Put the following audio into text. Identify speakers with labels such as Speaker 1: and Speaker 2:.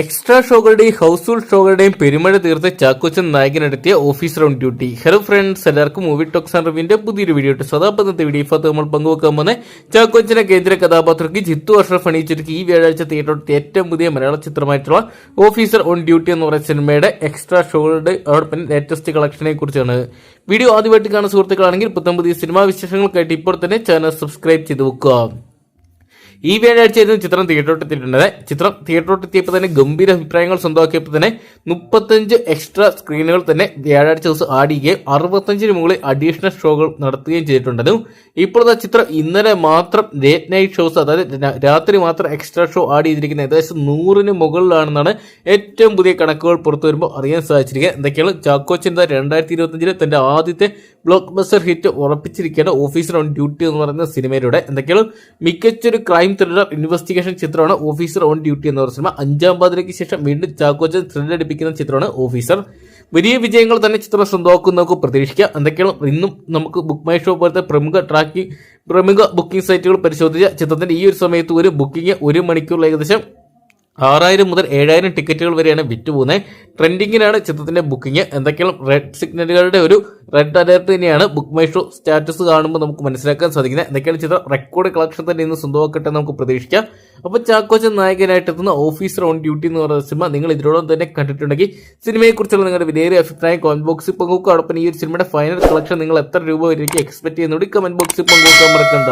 Speaker 1: Extra ഷോകളുടെയും house full ഷോകളുടെയും പെരുമഴ തീർത്ത് ചാക്കോച്ചൻ നായകനെടുത്തിയ officer on duty. Hello friends, എല്ലാവർക്കും മൂവി ടോക്സ് ആൻഡ് റിവ്യൂവിന്റെ പുതിയൊരു വീഡിയോ ഇട്ട് സ്വതാപന്നത്തെ വീഡിയോ ഇഫത്ത് നമ്മൾ പങ്കുവെക്കാൻ പോകുന്ന ചാക്കോച്ചനെ കേന്ദ്ര കഥാപാത്രക്ക് ജിത്തു അഷ്റഫ് അണിയിച്ചൊരുക്കി ഈ വ്യാഴാഴ്ച തിയേറ്ററിൽ ഏറ്റവും പുതിയ മലയാള ചിത്രമായിട്ടുള്ള ഓഫീസർ ഓൺ ഡ്യൂട്ടി എന്ന് പറയുന്ന സിനിമയുടെ എക്സ്ട്രാ ഷോകളുടെ അതോടൊപ്പം ലേറ്റസ്റ്റ് കളക്ഷനെ കുറിച്ചാണ് വീഡിയോ. ആദ്യമായിട്ട് കാണുന്ന സുഹൃത്തുക്കളാണെങ്കിൽ പുതിയ സിനിമാ വിശേഷങ്ങൾക്കായിട്ട് ഇപ്പോൾ തന്നെ ചാനൽ സബ്സ്ക്രൈബ് ചെയ്ത് വെക്കുക. ഈ വ്യാഴാഴ്ചയായിരുന്നു ചിത്രം തിയേറ്ററിലെത്തിയിട്ടുള്ളത്. ചിത്രം തിയേറ്ററിലെത്തിയപ്പോൾ തന്നെ ഗംഭീര അഭിപ്രായങ്ങൾ സ്വന്തമാക്കിയപ്പോൾ തന്നെ 35 എക്സ്ട്രാ സ്ക്രീനുകൾ തന്നെ വ്യാഴാഴ്ച ദിവസം ആടുകയും 65 മുകളിൽ അഡീഷണൽ ഷോകൾ നടത്തുകയും ചെയ്തിട്ടുണ്ട്. ഇപ്പോഴത്തെ ചിത്രം ഇന്നലെ മാത്രം ലേറ്റ് നൈറ്റ് ഷോസ്, അതായത് രാത്രി മാത്രം എക്സ്ട്രാ ഷോ ആഡ് ചെയ്തിരിക്കുന്നത് ഏകദേശം 100-ന് മുകളിലാണെന്നാണ് ഏറ്റവും പുതിയ കണക്കുകൾ പുറത്തു വരുമ്പോൾ അറിയാൻ സാധിച്ചിരിക്കുക. എന്തൊക്കെയാണ് ചാക്കോച്ചൻ 2025 തന്റെ ആദ്യത്തെ ബ്ലോക്ക് ബസ്റ്റർ ഹിറ്റ് ഉറപ്പിച്ചിരിക്കുകയാണ് ഓഫീസർ ഓൺ ഡ്യൂട്ടി എന്ന് പറയുന്ന സിനിമയിലൂടെ. എന്തൊക്കെയാണ് മികച്ചൊരു ക്രൈം ത്രില്ലർ ഇൻവെസ്റ്റിഗേഷൻ ചിത്രമാണ് ഓഫീസർ ഓൺ ഡ്യൂട്ടി എന്ന് പറയുന്ന സിനിമ. 5-ാം പാതിരയ്ക്ക് ശേഷം വീണ്ടും ചാക്കോച്ചൻ ത്രില്ലർ അടിപ്പിക്കുന്ന ചിത്രമാണ് ഓഫീസർ. വലിയ വിജയങ്ങൾ തന്നെ ചിത്രം സ്വന്തമാക്കും നമുക്ക് പ്രതീക്ഷിക്കാം. എന്തൊക്കെയാണ് ഇന്നും നമുക്ക് ബുക്ക് മൈ ഷോ പോലത്തെ പ്രമുഖ ബുക്കിംഗ് സൈറ്റുകൾ പരിശോധിച്ച ചിത്രത്തിന്റെ ഈ ഒരു സമയത്ത് ഒരു ബുക്കിംഗ് 1 മണിക്കൂറിൽ ഏകദേശം 6000 മുതൽ 7000 ടിക്കറ്റുകൾ വരെയാണ് വിറ്റുപോകുന്നത്. ട്രെൻഡിങ്ങിനാണ് ചിത്രത്തിന്റെ ബുക്കിംഗ്. എന്തൊക്കെയാണ് റെഡ് സിഗ്നലുകളുടെ ഒരു റെഡ് അലേർട്ട് തന്നെയാണ് ബുക്ക് മൈ ഷോ സ്റ്റാറ്റസ് കാണുമ്പോൾ നമുക്ക് മനസ്സിലാക്കാൻ സാധിക്കുന്നത്. എന്തൊക്കെയാണ് ചിത്രം റെക്കോർഡ് കളക്ഷൻ തന്നെ ഇന്ന് സ്വന്തമാക്കട്ടെ നമുക്ക് പ്രതീക്ഷിക്കാം. അപ്പോൾ ചാക്കോച്ചൻ നായകനായിട്ട് എത്തുന്ന ഓഫീസർ ഓൺ ഡ്യൂട്ടി എന്ന് പറയുന്ന സിനിമ നിങ്ങൾ ഇതിനോടൊപ്പം തന്നെ കണ്ടിട്ടുണ്ടെങ്കിൽ സിനിമയെക്കുറിച്ചുള്ള നിങ്ങളുടെ വിലയേറിയ അഭിപ്രായം കമന്റ് ബോക്സിൽ പങ്കുവെക്കുക. അതോടൊപ്പം ഈ ഒരു സിനിമയുടെ ഫൈനൽ കളക്ഷൻ നിങ്ങൾ എത്ര രൂപ വരെയൊക്കെ എക്സ്പെക്ട് ചെയ്യുന്നുണ്ട് കമന്റ് ബോക്സിൽ പങ്കുവെക്കാൻ മറക്കണ്ട.